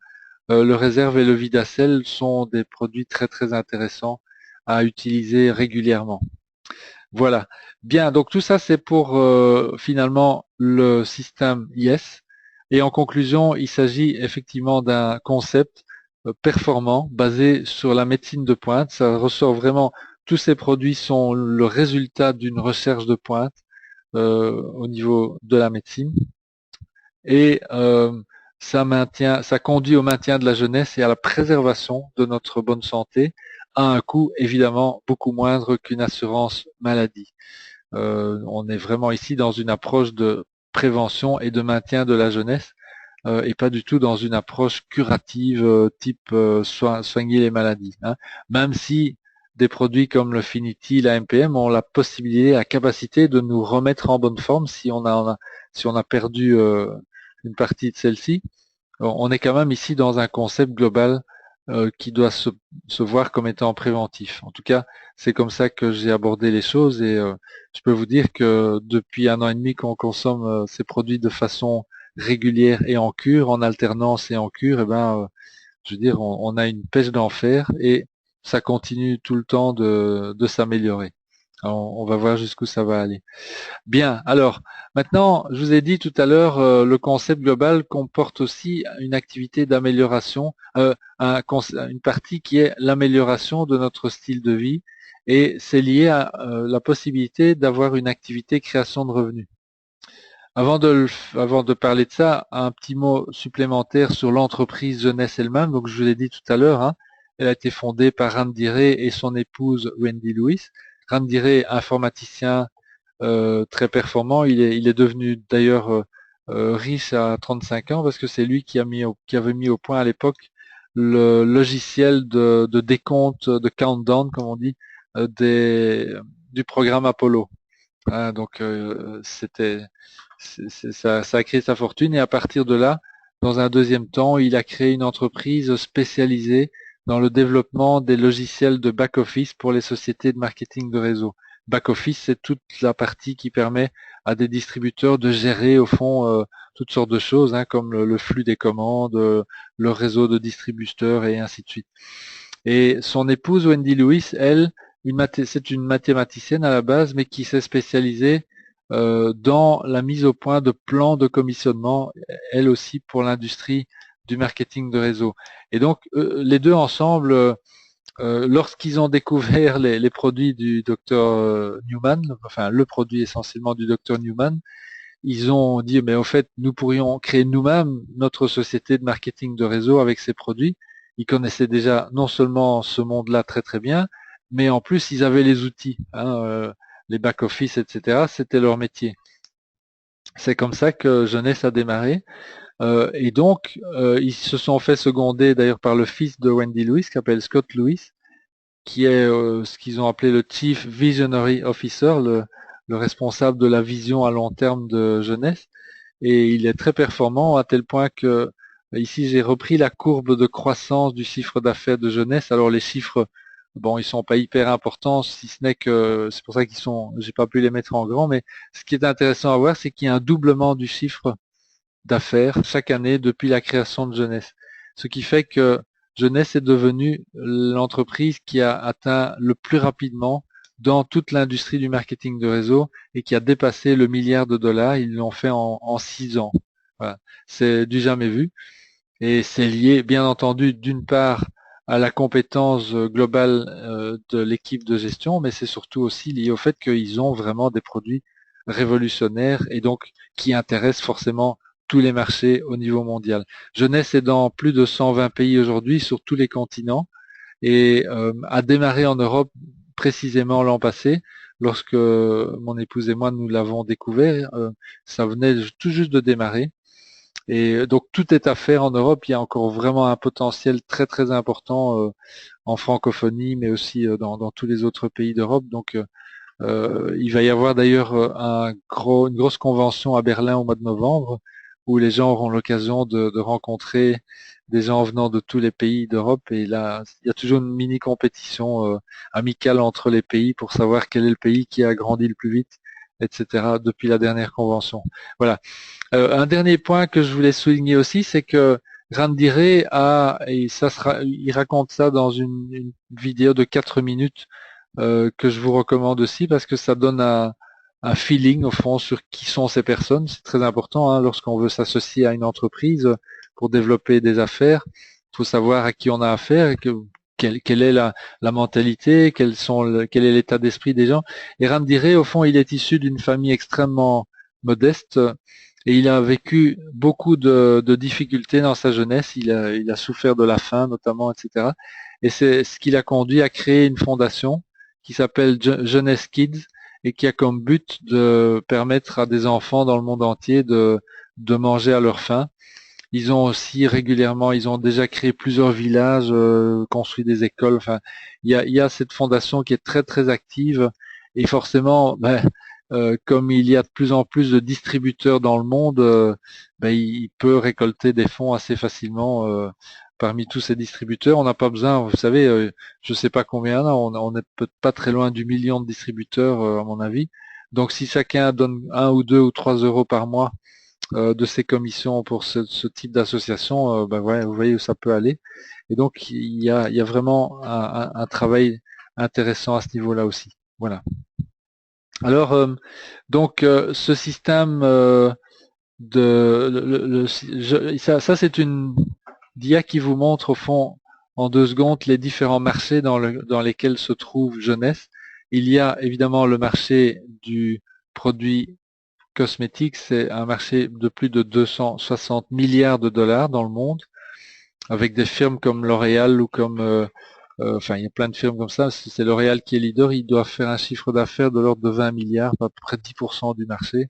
Le réserve et le Vidacel sont des produits très très intéressants à utiliser régulièrement. Voilà. Bien, donc tout ça c'est pour finalement le système IS. Et en conclusion, il s'agit effectivement d'un concept performant basé sur la médecine de pointe. Ça ressort vraiment, tous ces produits sont le résultat d'une recherche de pointe au niveau de la médecine. Et ça conduit au maintien de la jeunesse et à la préservation de notre bonne santé à un coût évidemment beaucoup moindre qu'une assurance maladie. On est vraiment ici dans une approche de prévention et de maintien de la jeunesse et pas du tout dans une approche curative type soigner les maladies, hein. Même si des produits comme le Finity, la MPM ont la possibilité, la capacité de nous remettre en bonne forme si on a perdu une partie de celle-ci. On est quand même ici dans un concept global qui doit se voir comme étant préventif. En tout cas, c'est comme ça que j'ai abordé les choses et je peux vous dire que depuis 1 an et demi qu'on consomme ces produits de façon régulière et en cure, en alternance et en cure, et ben, je veux dire, on a une pêche d'enfer et ça continue tout le temps de s'améliorer. On va voir jusqu'où ça va aller. Bien, alors maintenant, je vous ai dit tout à l'heure, le concept global comporte aussi une activité d'amélioration, une partie qui est l'amélioration de notre style de vie, et c'est lié à la possibilité d'avoir une activité création de revenus. Avant de parler de ça, un petit mot supplémentaire sur l'entreprise jeunesse elle-même. Donc je vous l'ai dit tout à l'heure, hein, elle a été fondée par Randy Ray et son épouse Wendy Lewis. Randy Ray, informaticien très performant. Il est devenu d'ailleurs riche à 35 ans parce que c'est lui qui avait mis au point à l'époque le logiciel de décompte, de countdown, comme on dit, du programme Apollo. hein, donc ça a créé sa fortune et à partir de là, dans un deuxième temps, il a créé une entreprise spécialisée dans le développement des logiciels de back-office pour les sociétés de marketing de réseau. Back-office, c'est toute la partie qui permet à des distributeurs de gérer au fond toutes sortes de choses, hein, comme le flux des commandes, le réseau de distributeurs et ainsi de suite. Et son épouse Wendy Lewis, elle, c'est une mathématicienne à la base, mais qui s'est spécialisée dans la mise au point de plans de commissionnement, elle aussi pour l'industrie du marketing de réseau. Et donc les deux ensemble, lorsqu'ils ont découvert les produits du docteur Newman, enfin le produit essentiellement du docteur Newman, ils ont dit mais au fait nous pourrions créer nous-mêmes notre société de marketing de réseau avec ces produits. Ils connaissaient déjà non seulement ce monde-là très très bien, mais en plus ils avaient les outils, hein, les back-office, etc. C'était leur métier. C'est comme ça que Jeunesse a démarré. Et donc ils se sont fait seconder d'ailleurs par le fils de Wendy Lewis, qui s'appelle Scott Lewis, qui est ce qu'ils ont appelé le Chief Visionary Officer, le responsable de la vision à long terme de Jeunesse. Et il est très performant à tel point que ici j'ai repris la courbe de croissance du chiffre d'affaires de Jeunesse. Alors les chiffres, bon, ils sont pas hyper importants, si ce n'est que c'est pour ça qu'ils sont, j'ai pas pu les mettre en grand, mais ce qui est intéressant à voir, c'est qu'il y a un doublement du chiffre d'affaires chaque année depuis la création de Jeunesse. Ce qui fait que Jeunesse est devenue l'entreprise qui a atteint le plus rapidement dans toute l'industrie du marketing de réseau et qui a dépassé le milliard de dollars. Ils l'ont fait en 6 ans. Voilà. C'est du jamais vu. Et c'est lié, bien entendu, d'une part à la compétence globale de l'équipe de gestion, mais c'est surtout aussi lié au fait qu'ils ont vraiment des produits révolutionnaires et donc qui intéressent forcément tous les marchés au niveau mondial. Jeunesse est dans plus de 120 pays aujourd'hui sur tous les continents et a démarré en Europe précisément l'an passé lorsque mon épouse et moi nous l'avons découvert. Ça venait tout juste de démarrer. Et donc tout est à faire en Europe. Il y a encore vraiment un potentiel très très important en francophonie, mais aussi dans tous les autres pays d'Europe. Donc il va y avoir d'ailleurs une grosse convention à Berlin au mois de novembre où les gens auront l'occasion de rencontrer des gens venant de tous les pays d'Europe. Et là, il y a toujours une mini compétition amicale entre les pays pour savoir quel est le pays qui a grandi le plus vite, etc. depuis la dernière convention. Voilà. Un dernier point que je voulais souligner aussi, c'est que Grandire et il raconte ça dans une vidéo de 4 minutes que je vous recommande aussi parce que ça donne un feeling au fond sur qui sont ces personnes. C'est très important hein, lorsqu'on veut s'associer à une entreprise pour développer des affaires. Il faut savoir à qui on a affaire et quelle est la mentalité, quel est l'état d'esprit des gens. Et Ramdiré, au fond, il est issu d'une famille extrêmement modeste et il a vécu beaucoup de difficultés dans sa jeunesse. Il a souffert de la faim notamment, etc. Et c'est ce qui l'a conduit à créer une fondation qui s'appelle Jeunesse Kids et qui a comme but de permettre à des enfants dans le monde entier de manger à leur faim. Ils ont aussi régulièrement, ils ont déjà créé plusieurs villages, construit des écoles. Enfin, il y a cette fondation qui est très très active et forcément, comme il y a de plus en plus de distributeurs dans le monde, il peut récolter des fonds assez facilement parmi tous ces distributeurs. On n'a pas besoin, vous savez, je ne sais pas combien là, on est peut-être pas très loin du million de distributeurs à mon avis. Donc si chacun donne 1 ou 2 ou 3 euros par mois de ses commissions pour ce type d'association, ouais, vous voyez où ça peut aller. Et donc il y a vraiment un travail intéressant à ce niveau-là aussi. Voilà. Alors donc ce système ça c'est une dia qui vous montre au fond en 2 secondes les différents marchés dans lesquels se trouve Jeunesse. Il y a évidemment le marché du produit cosmétique, c'est un marché de plus de 260 milliards de dollars dans le monde, avec des firmes comme L'Oréal ou comme enfin, il y a plein de firmes comme ça. Si c'est L'Oréal qui est leader, il doit faire un chiffre d'affaires de l'ordre de 20 milliards, à peu près 10% du marché.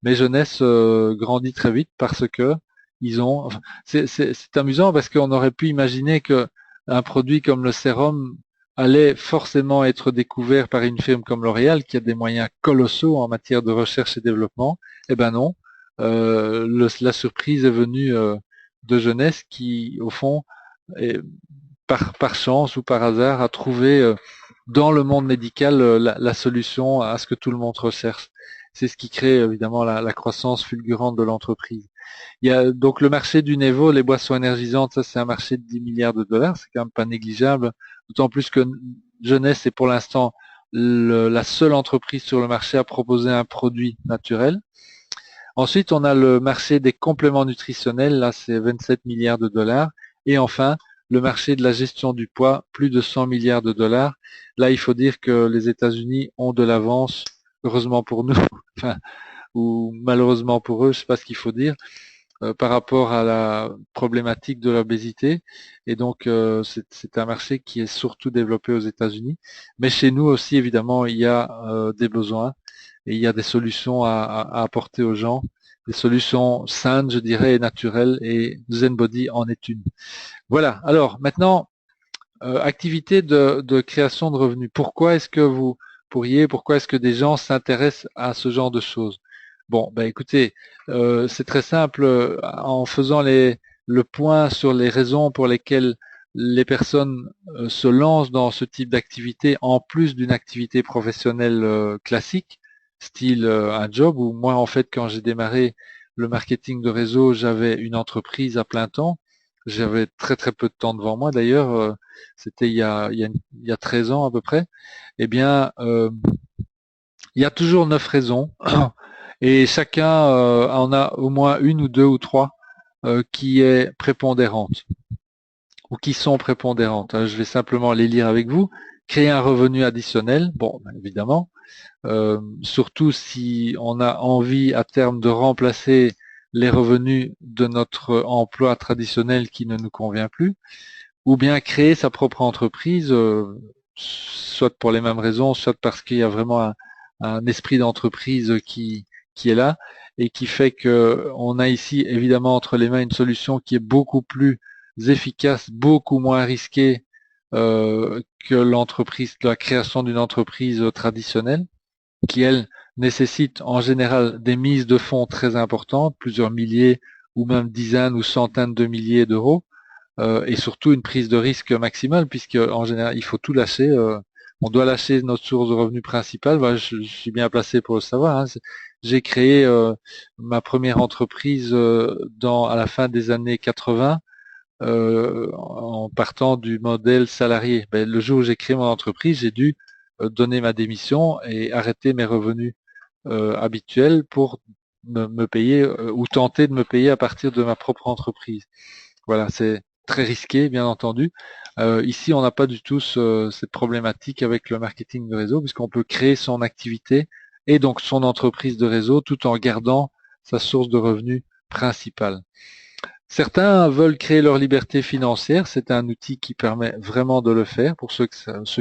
Mais Jeunesse grandit très vite parce que ils ont. Enfin, c'est amusant parce qu'on aurait pu imaginer que un produit comme le sérum allait forcément être découvert par une firme comme L'Oréal qui a des moyens colossaux en matière de recherche et développement. Eh ben non, la surprise est venue de jeunesse qui, au fond, est, par chance ou par hasard, a trouvé dans le monde médical la solution à ce que tout le monde recherche. C'est ce qui crée évidemment la croissance fulgurante de l'entreprise. Il y a donc le marché du Nevo, les boissons énergisantes, ça c'est un marché de 10 milliards de dollars, c'est quand même pas négligeable, d'autant plus que Jeunesse est pour l'instant la seule entreprise sur le marché à proposer un produit naturel. Ensuite, on a le marché des compléments nutritionnels, là c'est 27 milliards de dollars. Et enfin, le marché de la gestion du poids, plus de 100 milliards de dollars. Là, il faut dire que les États-Unis ont de l'avance, heureusement pour nous, enfin, ou malheureusement pour eux, je sais pas ce qu'il faut dire, par rapport à la problématique de l'obésité. Et donc, c'est un marché qui est surtout développé aux États-Unis. Mais chez nous aussi, évidemment, il y a des besoins et il y a des solutions à apporter aux gens, des solutions saines, je dirais, et naturelles, et ZenBody en est une. Voilà. Alors, maintenant, activité de création de revenus. Pourquoi est-ce que vous pourquoi est-ce que des gens s'intéressent à ce genre de choses? Bon, ben écoutez, c'est très simple. En faisant le point sur les raisons pour lesquelles les personnes se lancent dans ce type d'activité, en plus d'une activité professionnelle classique, style un job, où moi, en fait, quand j'ai démarré le marketing de réseau, j'avais une entreprise à plein temps. J'avais très très peu de temps devant moi d'ailleurs, c'était il y a 13 ans à peu près. Eh bien, il y a toujours 9 raisons et chacun en a au moins une ou deux ou trois qui est prépondérante ou qui sont prépondérantes. Je vais simplement les lire avec vous. Créer un revenu additionnel, bon, ben, évidemment, surtout si on a envie à terme de remplacer les revenus de notre emploi traditionnel qui ne nous convient plus, ou bien créer sa propre entreprise, soit pour les mêmes raisons, soit parce qu'il y a vraiment un esprit d'entreprise qui est là et qui fait que on a ici évidemment entre les mains une solution qui est beaucoup plus efficace, beaucoup moins risquée que la création d'une entreprise traditionnelle, qui elle nécessite en général des mises de fonds très importantes, plusieurs milliers ou même dizaines ou centaines de milliers d'euros, et surtout une prise de risque maximale, puisque en général il faut tout lâcher. On doit lâcher notre source de revenus principale. Voilà, je suis bien placé pour le savoir. Hein. J'ai créé ma première entreprise à la fin des années 80 en partant du modèle salarié. Ben, le jour où j'ai créé mon entreprise, j'ai dû donner ma démission et arrêter mes revenus habituels pour me payer ou tenter de me payer à partir de ma propre entreprise. Voilà, c'est très risqué, bien entendu. Ici, on n'a pas du tout cette problématique avec le marketing de réseau, puisqu'on peut créer son activité et donc son entreprise de réseau tout en gardant sa source de revenus principale. Certains veulent créer leur liberté financière. C'est un outil qui permet vraiment de le faire pour ceux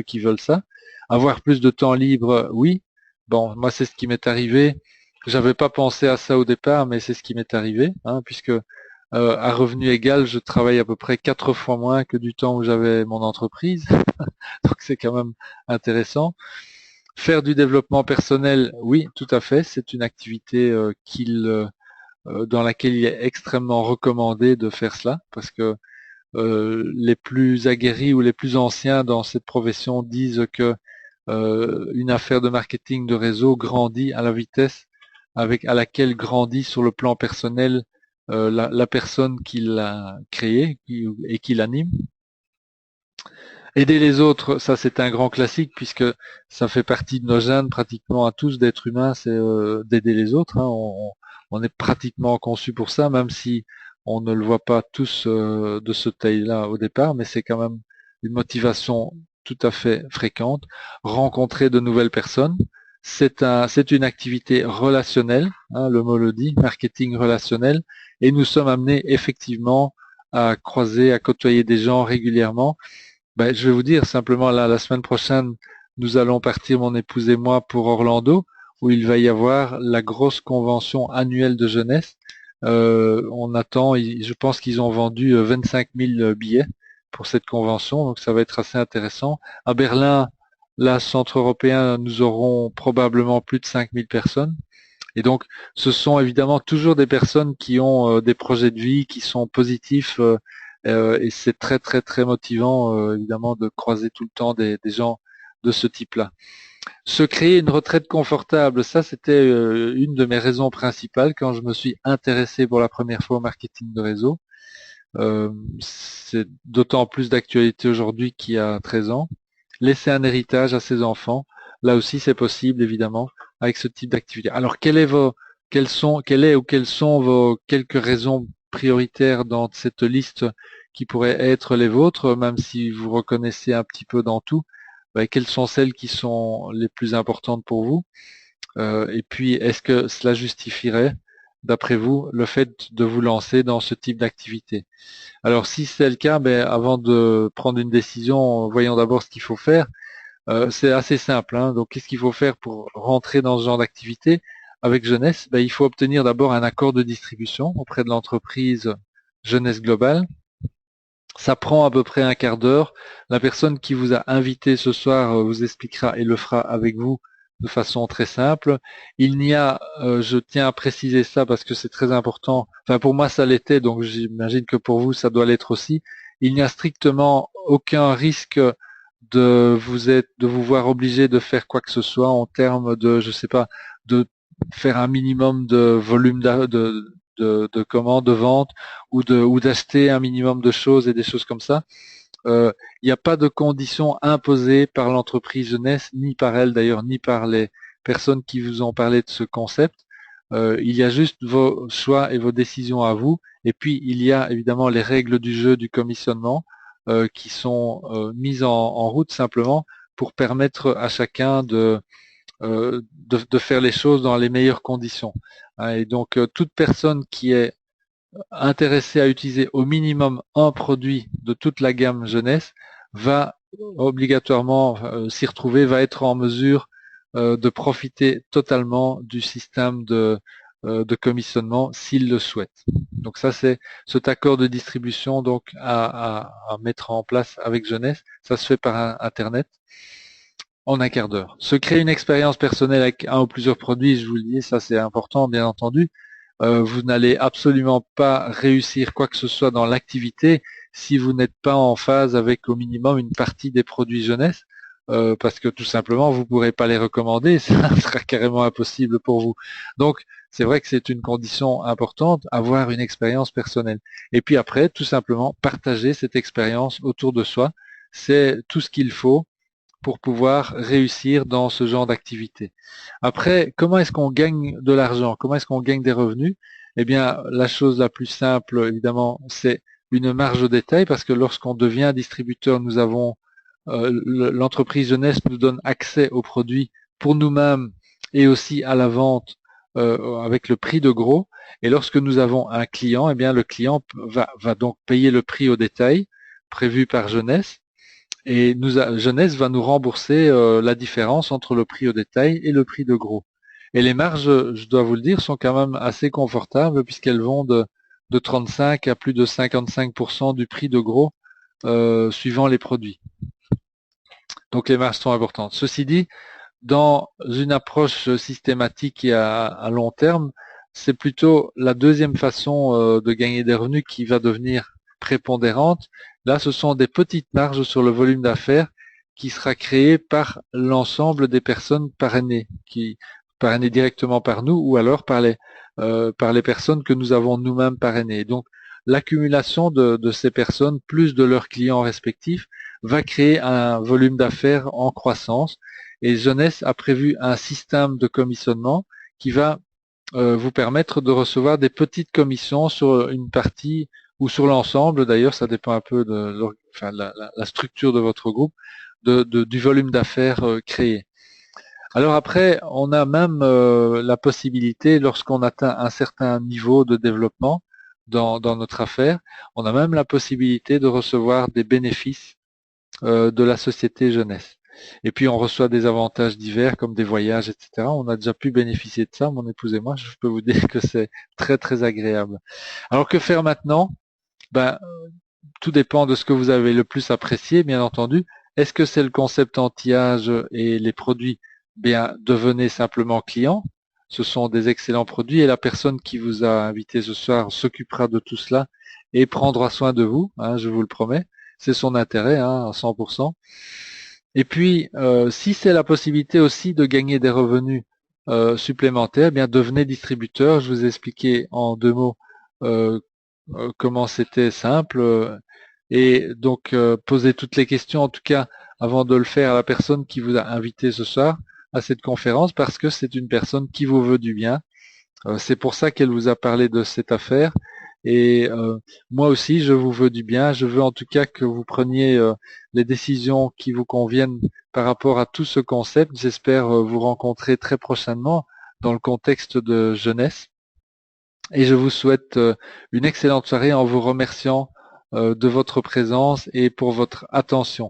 qui veulent ça. Avoir plus de temps libre, oui. Bon, moi, c'est ce qui m'est arrivé. J'avais pas pensé à ça au départ, mais c'est ce qui m'est arrivé, hein, puisque à revenu égal, je travaille à peu près 4 fois moins que du temps où j'avais mon entreprise. Donc c'est quand même intéressant. Faire du développement personnel, oui, tout à fait. C'est une activité dans laquelle il est extrêmement recommandé de faire cela, parce que les plus aguerris ou les plus anciens dans cette profession disent que une affaire de marketing de réseau grandit à la vitesse à laquelle grandit sur le plan personnel la personne qui l'a créé et qui l'anime. Aider les autres, ça c'est un grand classique puisque ça fait partie de nos gènes pratiquement à tous d'êtres humains, c'est d'aider les autres. Hein. On est pratiquement conçu pour ça, même si on ne le voit pas tous de ce taille-là au départ, mais c'est quand même une motivation tout à fait fréquente. Rencontrer de nouvelles personnes, c'est une activité relationnelle, hein, le mot le dit, marketing relationnel, et nous sommes amenés effectivement à croiser, à côtoyer des gens régulièrement. Ben, je vais vous dire simplement, là, la semaine prochaine, nous allons partir, mon épouse et moi, pour Orlando, où il va y avoir la grosse convention annuelle de jeunesse. On attend, je pense qu'ils ont vendu 25 000 billets pour cette convention, donc ça va être assez intéressant. À Berlin, là, centre européen, nous aurons probablement plus de 5000 personnes. Et donc, ce sont évidemment toujours des personnes qui ont des projets de vie qui sont positifs et c'est très très très motivant évidemment de croiser tout le temps des gens de ce type-là. Se créer une retraite confortable, ça c'était une de mes raisons principales quand je me suis intéressé pour la première fois au marketing de réseau. C'est d'autant plus d'actualité aujourd'hui qu'il y a 13 ans. Laisser un héritage à ses enfants, là aussi c'est possible évidemment avec ce type d'activité. Alors quelles sont vos quelques raisons prioritaires dans cette liste qui pourraient être les vôtres, même si vous reconnaissez un petit peu dans tout, quelles sont celles qui sont les plus importantes pour vous? Et puis, est-ce que cela justifierait, d'après vous, le fait de vous lancer dans ce type d'activité? Alors, si c'est le cas, avant de prendre une décision, voyons d'abord ce qu'il faut faire. C'est assez simple, hein. Donc, qu'est-ce qu'il faut faire pour rentrer dans ce genre d'activité? Avec Jeunesse, il faut obtenir d'abord un accord de distribution auprès de l'entreprise Jeunesse Globale. Ça prend à peu près un quart d'heure. La personne qui vous a invité ce soir vous expliquera et le fera avec vous de façon très simple. Il n'y a, je tiens à préciser ça parce que c'est très important, enfin pour moi ça l'était, donc j'imagine que pour vous ça doit l'être aussi. Il n'y a strictement aucun risque de vous voir obligé de faire quoi que ce soit en termes de, je sais pas, de faire un minimum de volume de commandes, de vente ou d'acheter un minimum de choses et des choses comme ça. Il n'y a pas de conditions imposées par l'entreprise jeunesse, ni par elle d'ailleurs, ni par les personnes qui vous ont parlé de ce concept. Il y a juste vos choix et vos décisions à vous. Et puis, il y a évidemment les règles du jeu du commissionnement qui sont mises en route simplement pour permettre à chacun de faire les choses dans les meilleures conditions. Et donc, toute personne qui est intéressée à utiliser au minimum un produit de toute la gamme jeunesse va obligatoirement s'y retrouver, va être en mesure de profiter totalement du système de commissionnement s'il le souhaite. Donc ça, c'est cet accord de distribution donc à mettre en place avec Jeunesse. Ça se fait par Internet en un quart d'heure. Se créer une expérience personnelle avec un ou plusieurs produits, je vous le dis, ça c'est important, bien entendu. Vous n'allez absolument pas réussir quoi que ce soit dans l'activité si vous n'êtes pas en phase avec au minimum une partie des produits jeunesse, parce que tout simplement vous ne pourrez pas les recommander, ça sera carrément impossible pour vous. Donc c'est vrai que c'est une condition importante, avoir une expérience personnelle. Et puis après, tout simplement, partager cette expérience autour de soi, c'est tout ce qu'il faut pour pouvoir réussir dans ce genre d'activité. Après, comment est-ce qu'on gagne de l'argent? Comment est-ce qu'on gagne des revenus? Eh bien, la chose la plus simple, évidemment, c'est une marge au détail, parce que lorsqu'on devient distributeur, nous avons l'entreprise jeunesse nous donne accès aux produits pour nous-mêmes et aussi à la vente avec le prix de gros. Et lorsque nous avons un client, eh bien le client va donc payer le prix au détail prévu par jeunesse. Et Jeunesse va nous rembourser la différence entre le prix au détail et le prix de gros. Et les marges, je dois vous le dire, sont quand même assez confortables puisqu'elles vont de 35 à plus de 55% du prix de gros suivant les produits. Donc les marges sont importantes. Ceci dit, dans une approche systématique et à long terme, c'est plutôt la deuxième façon de gagner des revenus qui va devenir prépondérante. Là, ce sont des petites marges sur le volume d'affaires qui sera créé par l'ensemble des personnes parrainées, qui parrainées directement par nous ou alors par les personnes que nous avons nous-mêmes parrainées. Donc, l'accumulation de ces personnes plus de leurs clients respectifs va créer un volume d'affaires en croissance. Et Jeunesse a prévu un système de commissionnement qui va vous permettre de recevoir des petites commissions sur une partie ou sur l'ensemble, d'ailleurs, ça dépend un peu de la structure de votre groupe, du volume d'affaires créé. Alors après, on a même la possibilité, lorsqu'on atteint un certain niveau de développement dans notre affaire, on a même la possibilité de recevoir des bénéfices de la société jeunesse. Et puis on reçoit des avantages divers comme des voyages, etc. On a déjà pu bénéficier de ça, mon épouse et moi. Je peux vous dire que c'est très très agréable. Alors que faire maintenant? Ben, tout dépend de ce que vous avez le plus apprécié, bien entendu. Est-ce que c'est le concept anti-âge et les produits? Bien, devenez simplement client. Ce sont des excellents produits et la personne qui vous a invité ce soir s'occupera de tout cela et prendra soin de vous, hein, je vous le promets. C'est son intérêt, hein, à 100%. Et puis, si c'est la possibilité aussi de gagner des revenus supplémentaires, eh bien devenez distributeur. Je vous ai expliqué en 2 mots euh, comment c'était simple. Et donc, posez toutes les questions, en tout cas, avant de le faire à la personne qui vous a invité ce soir à cette conférence, parce que c'est une personne qui vous veut du bien. C'est pour ça qu'elle vous a parlé de cette affaire. Et moi aussi, je vous veux du bien. Je veux en tout cas que vous preniez les décisions qui vous conviennent par rapport à tout ce concept. J'espère vous rencontrer très prochainement dans le contexte de jeunesse. Et je vous souhaite une excellente soirée en vous remerciant de votre présence et pour votre attention.